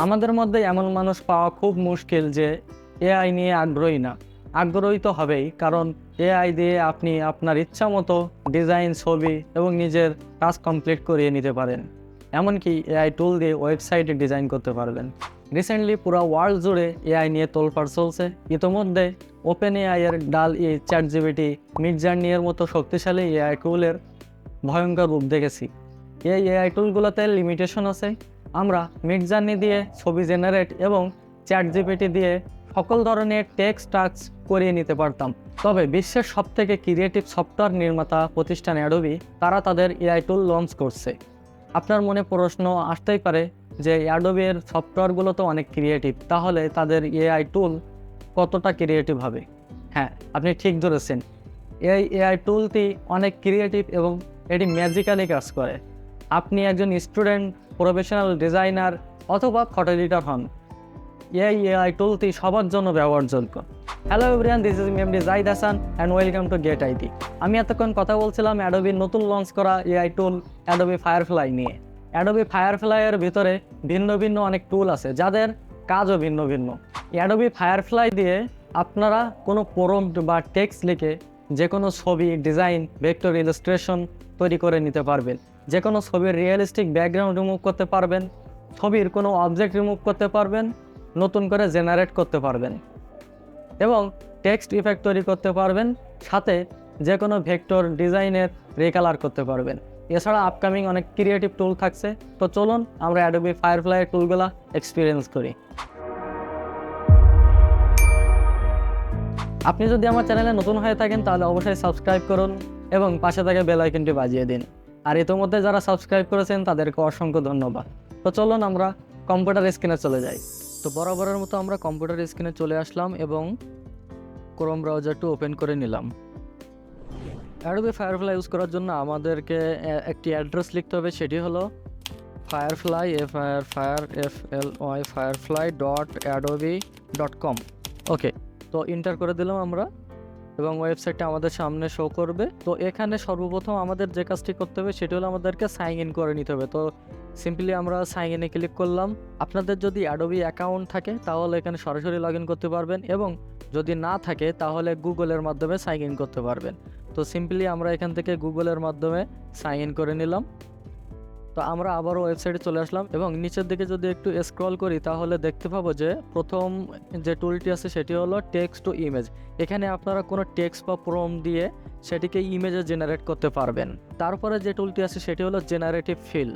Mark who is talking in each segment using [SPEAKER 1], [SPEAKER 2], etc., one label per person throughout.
[SPEAKER 1] আমাদের মধ্যে এমন মানুষ পাওয়া খুব মুশকিল যে এআই নিয়ে আগ্রহী না। আগ্রহী তো হবেই, কারণ এআই দিয়ে আপনি আপনার ইচ্ছা মতো ডিজাইন, ছবি এবং নিজের কাজ কমপ্লিট করিয়ে নিতে পারেন। এমনকি এআই টুল দিয়ে ওয়েবসাইটে ডিজাইন করতে পারবেন। রিসেন্টলি পুরো ওয়ার্ল্ড জুড়ে এআই নিয়ে তোলপাড় চলছে। ইতোমধ্যে ওপেন এআইয়ের dall-e, চ্যাটজিপিটি, মিডজার্নি এর মতো শক্তিশালী এআই টুলের ভয়ঙ্কর রূপ দেখেছি। এই এআই টুলগুলোতে লিমিটেশন আছে। আমরা মিডজার্নি দিয়ে ছবি জেনারেট এবং চ্যাটজিপিটি দিয়ে সকল ধরনের টেক্সট টাস্ক করিয়ে নিতে পারতাম। তবে বিশ্বের সবথেকে ক্রিয়েটিভ সফটওয়্যার নির্মাতা প্রতিষ্ঠান অ্যাডোবি, তারা তাদের এআই টুল লঞ্চ করছে। আপনার মনে প্রশ্ন আসতেই পারে যে অ্যাডোবির সফটওয়্যারগুলো তো অনেক ক্রিয়েটিভ, তাহলে তাদের এআই টুল কতটা ক্রিয়েটিভ হবে? হ্যাঁ, আপনি ঠিক ধরেছেন। এই এআই টুলটি অনেক ক্রিয়েটিভ এবং এটি ম্যাজিক্যালি কাজ করে। আপনি একজন স্টুডেন্ট, প্রফেশনাল ডিজাইনার অথবা ফটো এডিটর হন, এই এআই টুলটি সবার জন্য ব্যবহারযোগ্য। Hello everyone, this is me Zahid Hasan and welcome to get IT. আমি এতক্ষণ কথা বলছিলাম অ্যাডোবির নতুন লঞ্চ করা এআই টুল অ্যাডোবি ফায়ারফ্লাই নিয়ে। অ্যাডোবি ফায়ারফ্লাইয়ের ভিতরে ভিন্ন ভিন্ন অনেক টুল আছে, যাদের কাজও ভিন্ন ভিন্ন। অ্যাডোবি ফায়ারফ্লাই দিয়ে আপনারা কোনো প্রম্পট বা টেক্সট লিখে যে কোনো ছবি, ডিজাইন, ভেক্টর ইলাস্ট্রেশন তৈরি করে নিতে পারবেন। যে কোনো ছবির রিয়েলিস্টিক ব্যাকগ্রাউন্ড রিমুভ করতে পারবেন, ছবির কোনো অবজেক্ট রিমুভ করতে পারবেন, নতুন করে জেনারেট করতে পারবেন এবং টেক্সট ইফেক্ট তৈরি করতে পারবেন। সাথে যে কোনো ভেক্টর ডিজাইনের রিকালার করতে পারবেন। এছাড়া আপকামিং অনেক ক্রিয়েটিভ টুল থাকছে। তো চলুন আমরা অ্যাডোবি ফায়ারফ্লাইয়ের টুলগুলো এক্সপিরিয়েন্স করি। আপনি যদি আমার চ্যানেলে নতুন হয়ে থাকেন তাহলে অবশ্যই সাবস্ক্রাইব করুন এবং পাশে থাকা বেল আইকনটি বাজিয়ে দিন। আর ইতিমধ্যে যারা সাবস্ক্রাইব করেছেন তাদেরকে অসংখ্য ধন্যবাদ। তো চলুন আমরা কম্পিউটার স্ক্রিনে চলে যাই। তো বরাবরের মতো আমরা কম্পিউটার স্ক্রিনে চলে আসলাম এবং ক্রোম ব্রাউজারটি ওপেন করে নিলাম। অ্যাডোবি ফায়ারফ্লাই ইউজ করার জন্য আমাদেরকে একটি অ্যাড্রেস লিখতে হবে, সেটি হলো ফায়ারফ্লাই firefly.adobe.com। ওকে, তো এন্টার করে দিলাম আমরা এবং ওয়েবসাইটটা আমাদের সামনে শো করবে। তো এখানে সর্বপ্রথম আমাদের যে কাজটি করতে হবে সেটি হলো আমাদেরকে সাইন ইন করে নিতে হবে। তো সিম্পলি আমরা সাইন ইনে ক্লিক করলাম। আপনাদের যদি অ্যাডোবি অ্যাকাউন্ট থাকে তাহলে এখানে সরাসরি লগ ইন করতে পারবেন এবং যদি না থাকে তাহলে গুগলের মাধ্যমে সাইন ইন করতে পারবেন। তো সিম্পলি আমরা এখান থেকে গুগলের মাধ্যমে সাইন ইন করে নিলাম। তো আমরা আবারও ওয়েবসাইটে চলে আসলাম এবং নিচের দিকে যদি একটু স্ক্রল করি তাহলে দেখতে পাবো যে প্রথম যে টুলটি আছে সেটি হলো টেক্সট টু ইমেজ। এখানে আপনারা কোনো টেক্সট বা প্রম্পট দিয়ে সেটিকে ইমেজে জেনারেট করতে পারবেন। তারপরে যে টুলটি আছে সেটি হলো জেনারেটিভ ফিল।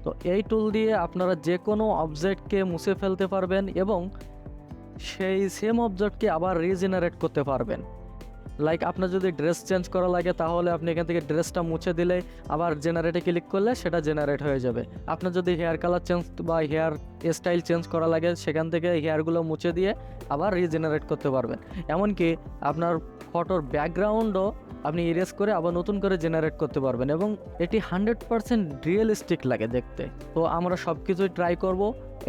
[SPEAKER 1] তো এই টুল দিয়ে আপনারা যে কোনো অবজেক্টকে মুছে ফেলতে পারবেন এবং সেই সেম অবজেক্টকে আবার রিজেনারেট করতে পারবেন। লাইক আপনার যদি ড্রেস চেঞ্জ করা লাগে তাহলে আপনি এখান থেকে ড্রেসটা মুছে দিলে আবার জেনারেটে ক্লিক করলে সেটা জেনারেট হয়ে যাবে। আপনার যদি হেয়ার কালার চেঞ্জ বা হেয়ার স্টাইল চেঞ্জ করা লাগে সেখান থেকে হেয়ারগুলো মুছে দিয়ে আবার রিজেনারেট করতে পারবেন। এমনকি আপনার ফটোর ব্যাকগ্রাউন্ডও আপনি ইরেজ করে আবার নতুন করে জেনারেট করতে পারবেন এবং এটি 100% রিয়েলিস্টিক লাগে দেখতে। তো আমরা সব কিছুই ট্রাই করব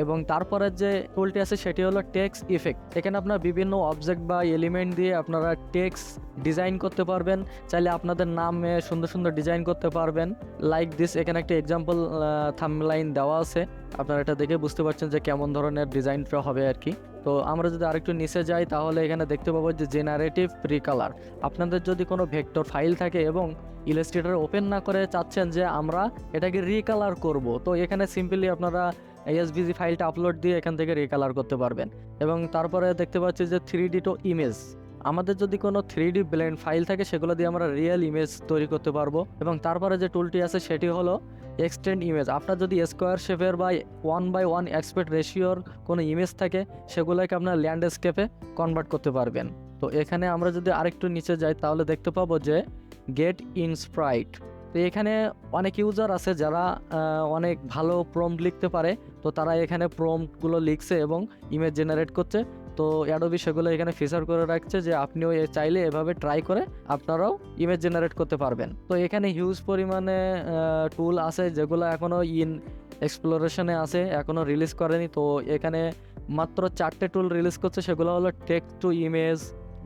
[SPEAKER 1] এবং তারপরে যে টুলটি আছে সেটি হলো টেক্সট ইফেক্ট। এখানে আপনার বিভিন্ন অবজেক্ট বা এলিমেন্ট দিয়ে আপনারা টেক্সট ডিজাইন করতে পারবেন। চাইলে আপনাদের নামে সুন্দর সুন্দর ডিজাইন করতে পারবেন। লাইক দিস, এখানে একটা এক্সাম্পল থাম্বনেইল দেওয়া আছে, আপনারা এটা দেখে বুঝতে পারছেন যে কেমন ধরনের ডিজাইনটা হবে আর কি। তো আমরা যদি আরেকটু নিচে যাই তাহলে এখানে দেখতে পাবো যে জেনারেটিভ রিকালার। আপনাদের যদি কোনো ভেক্টর ফাইল থাকে এবং ইলাস্ট্রেটর ওপেন না করে চাচ্ছেন যে আমরা এটাকে রিকালার করব, তো এখানে সিম্পলি আপনারা এসভিজি ফাইলটা আপলোড দিয়ে এখান থেকে রিকালার করতে পারবেন। এবং তারপরে দেখতে পাচ্ছি যে 3D টু ইমেজ। আমাদের যদি কোনো 3D ব্লেন্ড ফাইল থাকে সেগুলো দিয়ে আমরা রিয়েল ইমেজ তৈরি করতে পারবো। এবং তারপরে যে টুলটি আছে সেটি হলো এক্সটেন্ড ইমেজ। আপনার যদি স্কোয়ার শেপের বা 1:1 অ্যাসপেক্ট রেশিওর কোনো ইমেজ থাকে সেগুলোকে আপনার ল্যান্ডস্কেপে কনভার্ট করতে পারবেন। তো এখানে আমরা যদি আরেকটু নিচে যাই তাহলে দেখতে পাবো যে গেট ইনস্প্রাইট। তো এখানে অনেক ইউজার আছে যারা অনেক ভালো প্রম্পট লিখতে পারে, তো তারা এখানে প্রম্পটগুলো লিখছে এবং ইমেজ জেনারেট করছে। তো অ্যাডোবি সেগুলো এখানে ফিচার করে রাখছে যে আপনিও চাইলে এভাবে ট্রাই করে আপনারাও ইমেজ জেনারেট করতে পারবেন। তো এখানে হিউজ পরিমাণে টুল আছে যেগুলো এখনও এক্সপ্লোরেশনে আছে, এখনও রিলিজ করেনি। তো এখানে মাত্র 4টে টুল রিলিজ করছে, সেগুলো হলো text to image,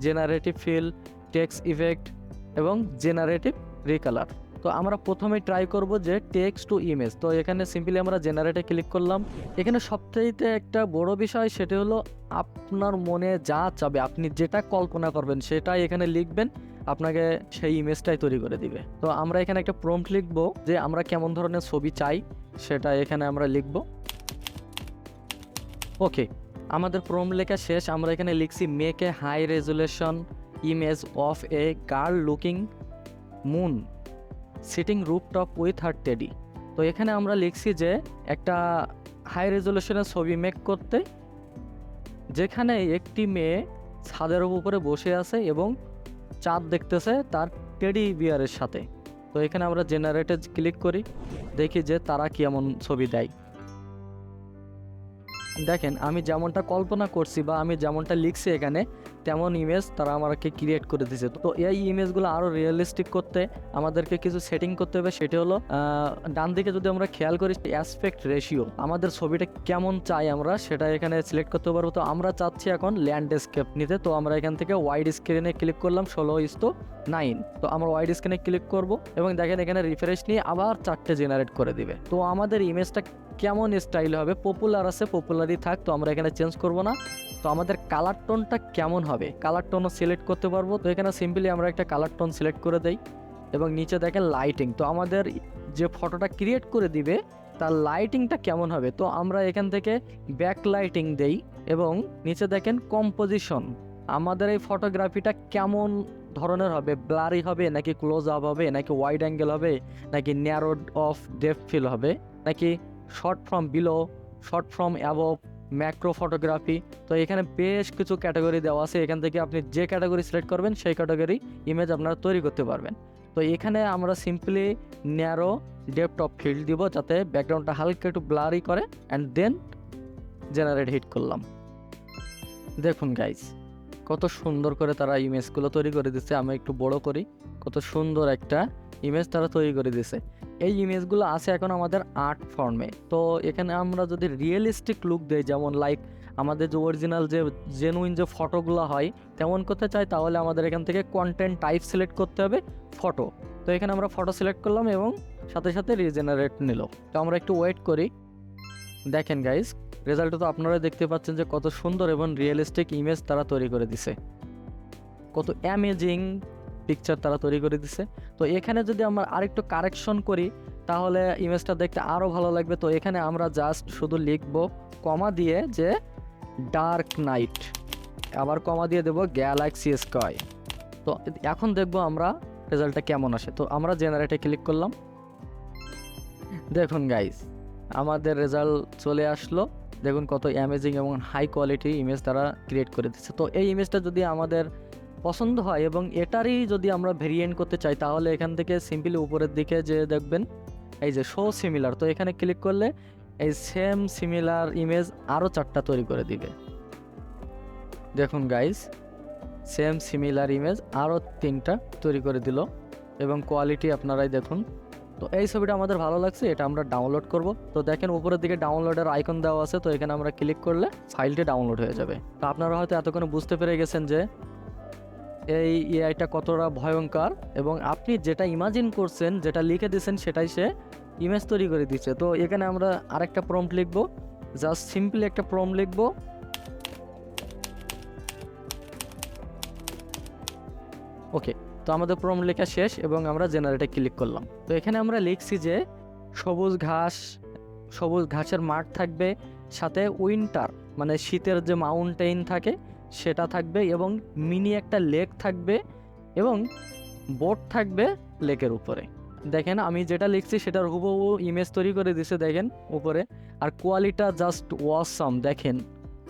[SPEAKER 1] generative fill, text effect এবং জেনারেটিভ রিকালার। তো আমরা প্রথমেই ট্রাই করব যে টেক্সট টু ইমেজ। তো এখানে সিম্পলি আমরা জেনারেটে ক্লিক করলাম। এখানে সবচাইতে একটা বড় বিষয় সেটা হলো আপনার মনে যা চাবে, আপনি যেটা কল্পনা করবেন সেটাই এখানে লিখবেন, আপনাকে সেই ইমেজটাই তৈরি করে দিবে। তো আমরা এখানে একটা প্রম্পট লিখব যে আমরা কেমন ধরনের ছবি চাই, সেটা এখানে আমরা লিখব। ওকে, আমাদের প্রম্পট লেখা শেষ। আমরা এখানে লিখছি make a high resolution image of a girl looking moon sitting rooftop with her teddy. তো এখানে আমরা লিখছি যে একটা হাই রেজুলেশনের ছবি মেক করতে, যেখানে একটি মেয়ে ছাদের উপরে বসে আছে এবং চাঁদ দেখতেছে তার টেডি বিয়ারের সাথে। তো এখানে আমরা জেনারেটে ক্লিক করি, দেখি যে তারা কেমন ছবি দেয়। দেখেন আমি যেমনটা কল্পনা করছি বা আমি যেমনটা লিখছি এখানে তেমন ইমেজ তারা আমাকে ক্রিয়েট করে দিয়েছে। তো এই ইমেজগুলো আরও রিয়েলিস্টিক করতে আমাদেরকে কিছু সেটিং করতে হবে। সেটা হলো ডান দিকে যদি আমরা খেয়াল করি অ্যাসপেক্ট রেশিও, আমাদের ছবিটা কেমন চাই আমরা সেটা এখানে সিলেক্ট করতে পারবো। তো আমরা চাচ্ছি এখন ল্যান্ডস্কেপ নিতে। তো আমরা এখান থেকে ওয়াইড স্ক্রিনে ক্লিক করলাম 16:9। তো আমরা ওয়াইড স্ক্রিনে ক্লিক করব এবং দেখেন এখানে রিফ্রেশ নিয়ে আবার 4টে জেনারেট করে দিবে। তো আমাদের ইমেজটা কেমন স্টাইল হবে, পপুলার আছে পপুলারই থাক, তো আমরা এখানে চেঞ্জ করব না। তো আমাদের কালার টোনটা কেমন হবে, কালার টোনও সিলেক্ট করতে পারবো। তো এখানে সিম্পলি আমরা একটা কালার টোন সিলেক্ট করে দেই এবং নিচে দেখেন লাইটিং। তো আমাদের যে ফটোটা ক্রিয়েট করে দিবে তার লাইটিংটা কেমন হবে, তো আমরা এখান থেকে ব্যাক লাইটিং দেই এবং নিচে দেখেন কম্পোজিশন, আমাদের এই ফটোগ্রাফিটা কেমন ধরনের হবে, ব্লারি হবে নাকি ক্লোজ আপ হবে নাকি ওয়াইড অ্যাঙ্গেল হবে নাকি ন্যারোড অফ ডেপথ ফিল হবে নাকি shot from below, shot from above, macro photography. তো এখানে বেশ কিছু ক্যাটাগরি দেওয়া আছে, এখান থেকে আপনি যে ক্যাটাগরি সিলেক্ট করবেন সেই ক্যাটাগরি ইমেজ আপনারা তৈরি করতে পারবেন। তো এখানে আমরা simply narrow depth of field দিব যাতে ব্যাকগ্রাউন্ডটা হালকা একটু ব্লারি করে, অ্যান্ড দেন জেনারেট হিট করলাম। দেখুন গাইজ কত সুন্দর করে তারা ইমেজগুলো তৈরি করে দিচ্ছে। আমি একটু বড় করি, কত সুন্দর একটা ইমেজ তারা তৈরি করে দিচ্ছে। এই ইমেজগুলো আছে এখন আমাদের আর্ট ফর্মে। তো এখানে আমরা যদি রিয়েলিস্টিক লুক দেই, যেমন লাইক আমাদের যে অরিজিনাল যে জেনুইন যে ফটোগুলো হয় তেমন করতে চাই, তাহলে আমাদের এখান থেকে কন্টেন্ট টাইপ সিলেক্ট করতে হবে ফটো। তো এখানে আমরা ফটো সিলেক্ট করলাম এবং সাথে সাথে রিজেনারেট নিল। তো আমরা একটু ওয়েট করি। দেখেন গাইজ রেজাল্টটা তো আপনারা দেখতে পাচ্ছেন যে কত সুন্দর এবং রিয়েলিস্টিক ইমেজ তারা তৈরি করে দিছে, কত অ্যামেজিং পিকচার তারা তৈরি করে দিছে। তো এখানে যদি আমরা আরেকটু কারেকশন করি তাহলে ইমেজটা দেখতে আরও ভালো লাগবে। তো এখানে আমরা জাস্ট শুধু লিখব কমা দিয়ে যে ডার্ক নাইট, আবার কমা দিয়ে দেব গ্যালাক্সি স্কাই। তো এখন দেখব আমরা রেজাল্টটা কেমন আসে। তো আমরা জেনারেটে ক্লিক করলাম। দেখুন গাইজ আমাদের রেজাল্ট চলে আসলো। দেখুন কত অ্যামেজিং এবং হাই কোয়ালিটি ইমেজ তারা ক্রিয়েট করে দিচ্ছে। তো এই ইমেজটা যদি আমাদের পছন্দ হয় এবং এটারই যদি আমরা ভেরিয়েন্ট করতে চাই তাহলে এখান থেকে সিম্পলি উপরের দিকে যে দেখবেন এই যে শো সিমিলার, তো এখানে ক্লিক করলে এই সেম সিমিলার ইমেজ আরও 4টা তৈরি করে দিবে। দেখুন গাইজ সেম সিমিলার ইমেজ আরও 3টা তৈরি করে দিল এবং কোয়ালিটি আপনারাই দেখুন। তো এই ছবিটা আমাদের ভালো লাগছে, এটা আমরা ডাউনলোড করব। তো দেখেন উপরের দিকে ডাউনলোডের আইকন দেওয়া আছে, তো এখানে আমরা ক্লিক করলে ফাইলটি ডাউনলোড হয়ে যাবে। তো আপনারা হয়তো এতক্ষণে বুঝতে পেরে গেছেন যে এই এআইটা কতটা ভয়ঙ্কর এবং আপনি যেটা ইমাজিন করছেন, যেটা লিখে দিয়েছেন সেটাই সে ইমেজ তৈরি করে দিচ্ছে। তো এখানে আমরা আরেকটা প্রম্পট লিখবো, জাস্ট সিম্পলি একটা প্রম্পট লিখবো। ওকে, তো আমাদের প্রম্পট লেখা শেষ এবং আমরা জেনারেটে ক্লিক করলাম। তো এখানে আমরা লিখছি যে সবুজ ঘাসের মাঠ থাকবে, সাথে উইন্টার মানে শীতের যে মাউন্টেন থাকে সেটা থাকবে এবং মিনি একটা লেক থাকবে এবং বোট থাকবে লেকের উপরে। দেখেন আমি যেটা লিখছি সেটার হুবহু ইমেজ তৈরি করে দিছে দেখেন উপরে, আর কোয়ালিটিটা জাস্ট ওয়াসাম। দেখেন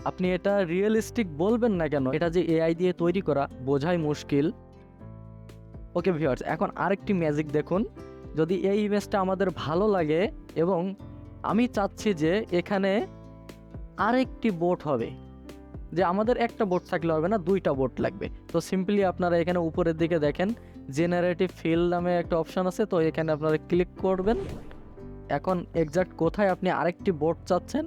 [SPEAKER 1] আপনি এটা রিয়েলিস্টিক বলবেন না কেন, এটা যে এআই দিয়ে তৈরি করা বোঝাই মুশকিল। ওকে ভিউয়ার্স, এখন আরেকটি ম্যাজিক দেখুন। যদি এই ইমেজটা আমাদের ভালো লাগে এবং আমি চাচ্ছি যে এখানে আরেকটি বোট হবে, যে আমাদের একটা বোট থাকলে হবে না, 2টা বোট লাগবে। তো সিম্পলি আপনারা এখানে উপরের দিকে দেখেন জেনারেটিভ ফিল নামে একটা অপশান আছে, তো এখানে আপনারা ক্লিক করবেন। এখন এক্সাক্ট কোথায় আপনি আরেকটি বোট চাচ্ছেন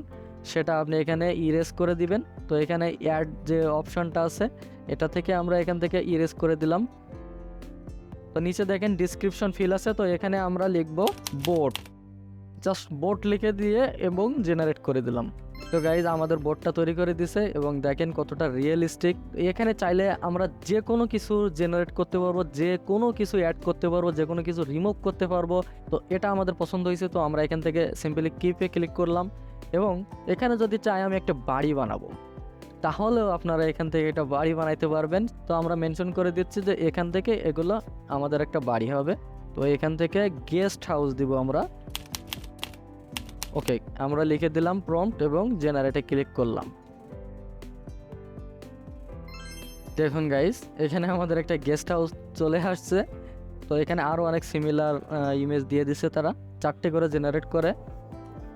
[SPEAKER 1] সেটা আপনি এখানে ইরেজ করে দিবেন। তো এখানে অ্যাড যে অপশানটা আছে এটা থেকে আমরা এখান থেকে ইরেজ করে দিলাম। তো নিচে দেখেন ডিসক্রিপশন ফিল আছে, তো এখানে আমরা লিখবো বোট, জাস্ট বোট লিখে দিয়ে এবং জেনারেট করে দিলাম। তো গাইজ আমাদের বোর্ডটা তৈরি করে দিছে এবং দেখেন কতটা রিয়েলিস্টিক। এখানে চাইলে আমরা যে কোনো কিছু জেনারেট করতে পারবো, যে কোনো কিছু অ্যাড করতে পারবো, যে কোনো কিছু রিমুভ করতে পারবো। তো এটা আমাদের পছন্দ হয়েছে, তো আমরা এখান থেকে সিম্পলি কিপে ক্লিক করলাম এবং এখানে যদি চাই আমি একটা বাড়ি বানাবো, তাহলেও আপনারা এখান থেকে একটা বাড়ি বানাইতে পারবেন। তো আমরা মেনশন করে দিচ্ছি যে এখান থেকে এগুলো আমাদের একটা বাড়ি হবে। তো এখান থেকে গেস্ট হাউস দিব আমরা। ওকে, আমরা লিখে দিলাম প্রম্পট এবং জেনারেটে ক্লিক করলাম। দেখুন গাইস, এখানে আমাদের একটা গেস্ট হাউস চলে আসছে। তো এখানে আরও অনেক সিমিলার ইমেজ দিয়ে দিছে তারা, 4টে করে জেনারেট করে।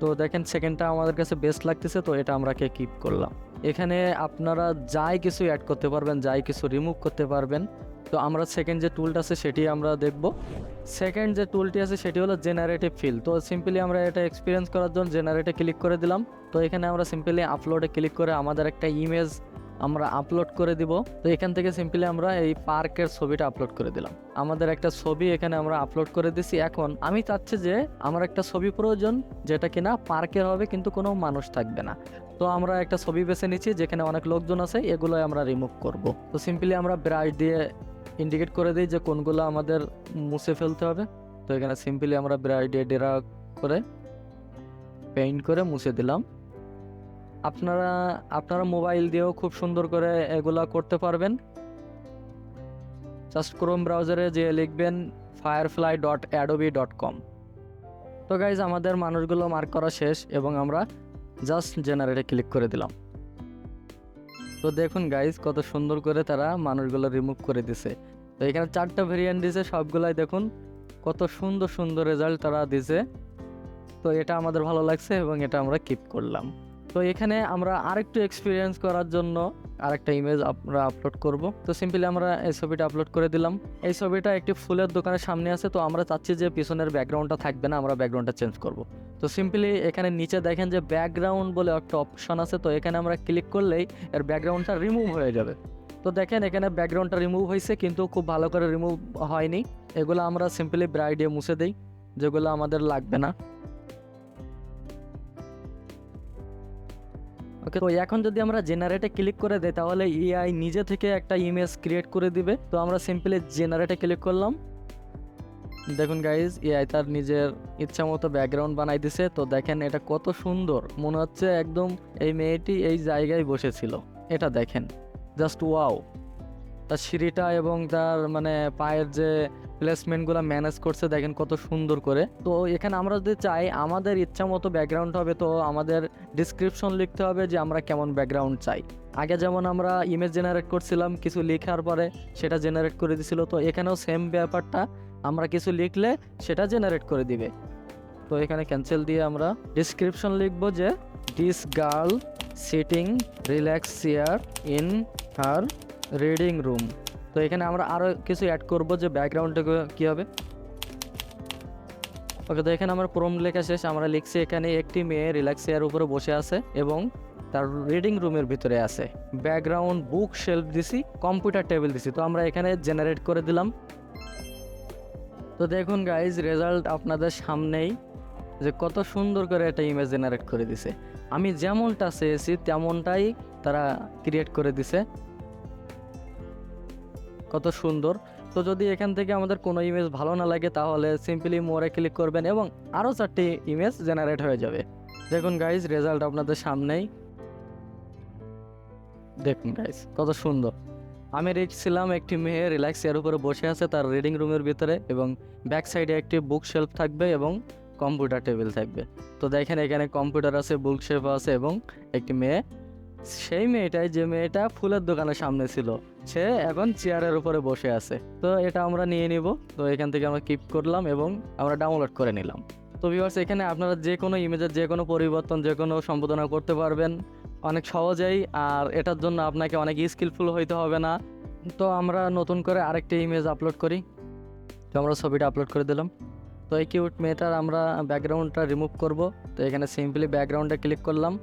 [SPEAKER 1] তো দেখেন সেকেন্ডটা আমাদের কাছে বেস্ট লাগতেছে, তো এটা আমরা কিপ করলাম। এখানে আপনারা যাই কিছু অ্যাড করতে পারবেন, যাই কিছু রিমুভ করতে পারবেন। তো আমরা সেকেন্ড যে টুলটা আছে সেটি আমরা দেখব। সেকেন্ড যে টুলটি আছে সেটি হলো জেনারেটিভ ফিল। তো সিম্পলি আমরা এটা এক্সপিরিয়েন্স করার জন্য জেনারেটে ক্লিক করে দিলাম। তো এখানে আমরা সিম্পলি আপলোডে ক্লিক করে আমাদের একটা ইমেজ আমরা আপলোড করে দিব। তো এখান থেকে সিম্পলি আমরা এই পার্কের ছবিটা আপলোড করে দিলাম। আমাদের একটা ছবি এখানে আমরা আপলোড করে দিছি। এখন আমি চাচ্ছি যে আমার একটা ছবি প্রয়োজন যেটা কিনা পার্কের হবে কিন্তু কোনো মানুষ থাকবে না। তো আমরা একটা ছবি বেছে নিচ্ছি যেখানে অনেক লোকজন আছে, এগুলোই আমরা রিমুভ করব। তো সিম্পলি আমরা ব্রাশ দিয়ে ইন্ডিকেট করে দিই যে কোনগুলো আমাদের মুছে ফেলতে হবে। তো এখানে সিম্পলি আমরা ব্রাশ দিয়ে ড্র্যাগ করে পেইন্ট করে মুছে দিলাম। আপনারা মোবাইল দিয়েও খুব সুন্দর করে এগুলা করতে পারবেন। জাস্ট ক্রোম ব্রাউজারে যে লিখবেন firefly.adobe.com। তো গাইজ আমাদের মানুষগুলো মার্ক করা শেষ এবং আমরা জাস্ট জেনারেটে ক্লিক করে দিলাম। তো দেখুন গাইজ কত সুন্দর করে তারা মানুষগুলো রিমুভ করে দিছে। তো এখানে 4টা ভেরিয়েন্ট দিছে, সবগুলাই দেখুন কত সুন্দর সুন্দর রেজাল্ট তারা দিছে। তো এটা আমাদের ভালো লাগছে এবং এটা আমরা কিপ করলাম। তো এখানে আমরা আরেকটু এক্সপিরিয়েন্স করার জন্য আরেকটা ইমেজ আমরা আপলোড করব। তো সিম্পলি আমরা এই ছবিটা আপলোড করে দিলাম। এই ছবিটা একটি ফুলের দোকানের সামনে আছে। তো আমরা চাচ্ছি যে পিছনের ব্যাকগ্রাউন্ডটা থাকবে না, আমরা ব্যাকগ্রাউন্ডটা চেঞ্জ করব। তো সিম্পলি এখানে নিচে দেখেন যে ব্যাকগ্রাউন্ড বলে একটা অপশন আছে। তো এখানে আমরা ক্লিক করলেই এর ব্যাকগ্রাউন্ডটা রিমুভ হয়ে যাবে। তো দেখেন এখানে ব্যাকগ্রাউন্ডটা রিমুভ হয়েছে কিন্তু খুব ভালো করে রিমুভ হয়নি। এগুলো আমরা সিম্পলি ব্রাশ দিয়ে মুছে দিই, যেগুলো আমাদের লাগবে না। ওকে, তো এখন যদি আমরা জেনারেটে ক্লিক করে দেই তাহলে এআই নিজে থেকে একটা ইমেজ ক্রিয়েট করে দিবে। তো আমরা সিম্পলি জেনারেটে ক্লিক করলাম। দেখুন গাইজ, এআই তার নিজের ইচ্ছা মতো ব্যাকগ্রাউন্ড বানাই দিছে। তো দেখেন এটা কত সুন্দর, মনে হচ্ছে একদম এই মেয়েটি এই জায়গায় বসেছিল। এটা দেখেন, জাস্ট ওয়াও। তার সিঁড়িটা এবং তার মানে পায়ের যে প্লেসমেন্টগুলো ম্যানেজ করছে দেখেন কত সুন্দর করে। তো এখানে আমরা যদি চাই আমাদের ইচ্ছা মতো ব্যাকগ্রাউন্ড হবে, তো আমাদের ডিসক্রিপশন লিখতে হবে যে আমরা কেমন ব্যাকগ্রাউন্ড চাই। আগে যেমন আমরা ইমেজ জেনারেট করছিলাম, কিছু লেখার পরে সেটা জেনারেট করে দিছিল। তো এখানেও সেম ব্যাপারটা, আমরা কিছু লিখলে সেটা জেনারেট করে দিবে। তো এখানে ক্যান্সেল দিয়ে আমরা ডিসক্রিপশন লিখবো যে this girl sitting relax chair in her reading room. তো এখানে আমরা আরও কিছু অ্যাড করব যে ব্যাকগ্রাউন্ডটা কী হবে। ওকে, তো এখানে আমার প্রম্পট লেখা শেষ। আমরা লিখছি এখানে একটি মেয়ে রিল্যাক্স চেয়ার উপরে বসে আছে এবং তার রিডিং রুমের ভিতরে আছে। ব্যাকগ্রাউন্ড বুক শেলফ দিছি, কম্পিউটার টেবিল দিছি। তো আমরা এখানে জেনারেট করে দিলাম। তো দেখুন গাইজ, রেজাল্ট আপনাদের সামনেই যে কত সুন্দর করে একটা ইমেজ জেনারেট করে দিছে। আমি যেমনটা চেয়েছি তেমনটাই তারা ক্রিয়েট করে দিছে, কত সুন্দর। তো যদি এখান থেকে আমাদের কোনো ইমেজ ভালো না লাগে তাহলে সিম্পলি মোরে ক্লিক করবেন এবং আরও 4টি ইমেজ জেনারেট হয়ে যাবে। দেখুন গাইজ, রেজাল্ট আপনাদের সামনেই। দেখুন গাইজ কত সুন্দর। আমি লিখছিলাম একটি মেয়ে রিল্যাক্স চেয়ার উপরে বসে আছে তার রিডিং রুমের ভিতরে এবং ব্যাক সাইডে একটি বুক শেলফ থাকবে এবং কম্পিউটার টেবিল থাকবে। তো দেখেন এখানে কম্পিউটার আছে, বুক শেলফ আছে এবং একটি মেয়ে। সেই মেয়েটাই যে মেয়েটা ফুলের দোকানের সামনে ছিল, সে এখন চেয়ারের উপরে বসে আছে। তো এটা আমরা নিয়ে নিব। তো এখান থেকে আমরা কিপ করলাম এবং আমরা ডাউনলোড করে নিলাম। তো ভিউয়ার্স, এখানে আপনারা যে কোনো ইমেজের যে কোনো পরিবর্তন, যে কোনো সম্পাদনা করতে পারবেন অনেক সহজেই। আর এটার জন্য আপনাকে অনেক স্কিলফুল হইতে হবে না। তো আমরা নতুন করে আরেকটি ইমেজ আপলোড করি। তো আমরা ছবিটা আপলোড করে দিলাম। তো এই কিউট মেয়েটার আমরা ব্যাকগ্রাউন্ডটা রিমুভ করব। তো এখানে সিম্পলি ব্যাকগ্রাউন্ডে ক্লিক করলাম।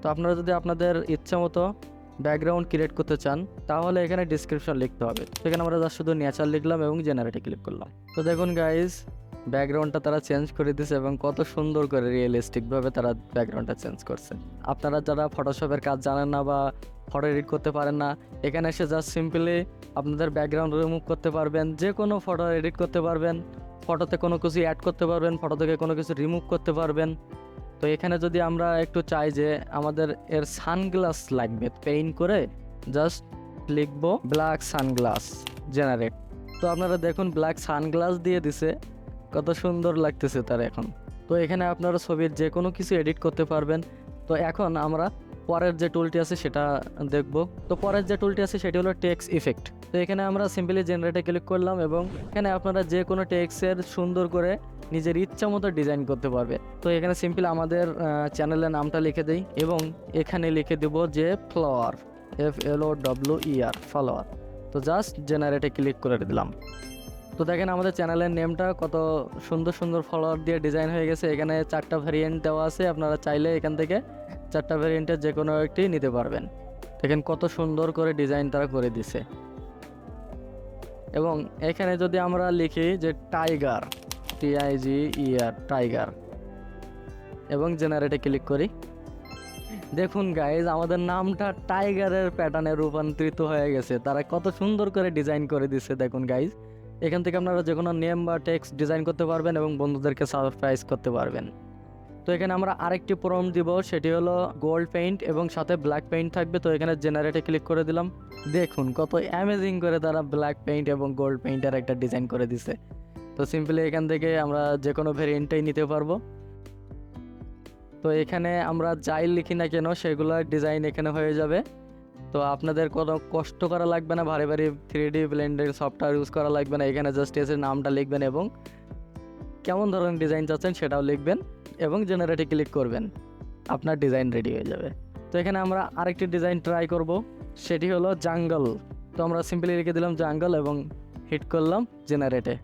[SPEAKER 1] তো আপনারা যদি আপনাদের ইচ্ছা মতো ব্যাকগ্রাউন্ড ক্রিয়েট করতে চান তাহলে এখানে ডিসক্রিপশন লিখতে হবে। সেখানে আমরা জাস্ট শুধু নেচার লিখলাম এবং জেনারেটে ক্লিক করলাম। তো দেখুন গাইজ, ব্যাকগ্রাউন্ডটা তারা চেঞ্জ করে দিয়েছে এবং কত সুন্দর করে রিয়েলিস্টিকভাবে তারা ব্যাকগ্রাউন্ডটা চেঞ্জ করছে। আপনারা যারা ফটোশপের কাজ জানেন না বা ফটো এডিট করতে পারেন না, এখানে এসে জাস্ট সিম্পলি আপনাদের ব্যাকগ্রাউন্ড রিমুভ করতে পারবেন, যে কোনো ফটো এডিট করতে পারবেন, ফটোতে কোনো কিছু অ্যাড করতে পারবেন, ফটো থেকে কোনো কিছু রিমুভ করতে পারবেন। তো এখানে যদি আমরা একটু চাই যে আমাদের এর সানগ্লাস লাগবে, পেইন্ট করে জাস্ট লিখবো ব্ল্যাক সানগ্লাস জেনারেট। তো আপনারা দেখুন ব্ল্যাক সানগ্লাস দিয়ে দিছে, কত সুন্দর লাগতেছে তার এখন। তো এখানে আপনারা ছবির যে কোনো কিছু এডিট করতে পারবেন। তো এখন আমরা পরের যে টুলটি আছে সেটা দেখব। তো পরের যে টুলটি আছে সেটি হলো টেক্সট ইফেক্ট। তো এখানে আমরা সিম্পলি জেনারেটে ক্লিক করলাম এবং এখানে আপনারা যে কোনো টেক্সটের সুন্দর করে নিজের ইচ্ছা মতো ডিজাইন করতে পারবে। তো এখানে সিম্পল আমাদের চ্যানেলের নামটা লিখে দেই এবং এখানে লিখে দেব যে ফ্লাওয়ার, FLOWER ফলোয়ার। তো জাস্ট জেনারেটে ক্লিক করে দিলাম। তো দেখেন আমাদের চ্যানেলের নেমটা কত সুন্দর সুন্দর ফলোয়ার দিয়ে ডিজাইন হয়ে গেছে। এখানে 4টা ভেরিয়েন্ট দেওয়া আছে, আপনারা চাইলে এখান থেকে 4টা ভেরিয়েন্টের যে কোনো একটি নিতে পারবেন। দেখেন কত সুন্দর করে ডিজাইন তারা করে দিছে। এবং এখানে যদি আমরা লিখি যে টাইগার, TIGER টাইগার এবং জেনারেটে ক্লিক করি, দেখুন গাইজ আমাদের নামটা টাইগারের প্যাটার্নে রূপান্তরিত হয়ে গেছে। তারা কত সুন্দর করে ডিজাইন করে দিছে দেখুন গাইজ। এখান থেকে আপনারা যে কোনো নেম বা টেক্সট ডিজাইন করতে পারবেন এবং বন্ধুদেরকে সারপ্রাইজ করতে পারবেন। তো এখানে আমরা আরেকটি প্রম্পট দিব, সেটি হলো গোল্ড পেইন্ট এবং সাথে ব্ল্যাক পেইন্ট থাকবে। তো এখানে জেনারেটে ক্লিক করে দিলাম। দেখুন কত অ্যামেজিং করে তারা ব্ল্যাক পেইন্ট এবং গোল্ড পেইন্টের একটা ডিজাইন করে দিছে। তো সিম্পলি এখান থেকে আমরা যে কোনো ভেরিয়েন্টটাই নিতে পারবো। তো এখানে আমরা যাই লিখি না কেন সেগুলোর ডিজাইন এখানে হয়ে যাবে। তো আপনাদের কোনো কষ্ট করা লাগবে না, ভারী ভারী 3D ব্লেন্ডের সফটওয়্যার ইউজ করা লাগবে না। এখানে জাস্ট এসে নামটা লিখবেন এবং কেমন ধরনের ডিজাইন চাচ্ছেন সেটাও লিখবেন এবং জেনারেটে ক্লিক করবেন, আপনার ডিজাইন রেডি হয়ে যাবে। তো এখানে আমরা আরেকটি ডিজাইন ট্রাই করব, সেটি হলো জাঙ্গল। তো আমরা সিম্পলি লিখে দিলাম জাঙ্গল এবং হিট করলাম জেনারেটে।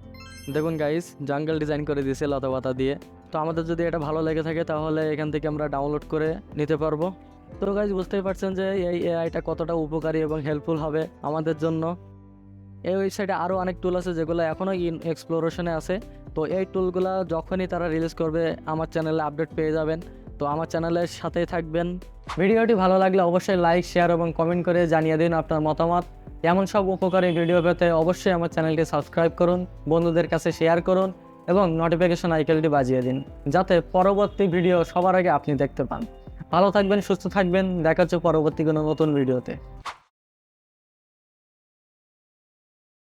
[SPEAKER 1] দেখুন গাইস জাঙ্গল ডিজাইন করে দিয়েছে লতা পাতা দিয়ে। তো আমাদের যদি এটা ভালো লেগে থাকে তাহলে এখান থেকে আমরা ডাউনলোড করে নিতে পারবো। তো গাইস বুঝতেই পারছেন যে এই এআইটা কতটা উপকারী এবং হেল্পফুল হবে আমাদের জন্য। এই ওয়েবসাইটে আরও অনেক টুল আছে যেগুলো এখনও এক্সপ্লোরেশনে আছে। তো এই টুলগুলো যখনই তারা রিলিজ করবে আমার চ্যানেলে আপডেট পেয়ে যাবেন। তো আমার চ্যানেলের সাথেই থাকবেন। ভিডিওটি ভালো লাগলে অবশ্যই লাইক, শেয়ার এবং কমেন্ট করে জানিয়ে দিন আপনার মতামত। এমন সব উপকারী ভিডিও পেতে অবশ্যই আমার চ্যানেলটি সাবস্ক্রাইব করুন, বন্ধুদের কাছে শেয়ার করুন এবং নোটিফিকেশন আইকনটি বাজিয়ে দিন যাতে পরবর্তী ভিডিও সবার আগে আপনি দেখতে পান। ভালো থাকবেন, সুস্থ থাকবেন, দেখা হচ্ছে পরবর্তী কোনো নতুন ভিডিওতে।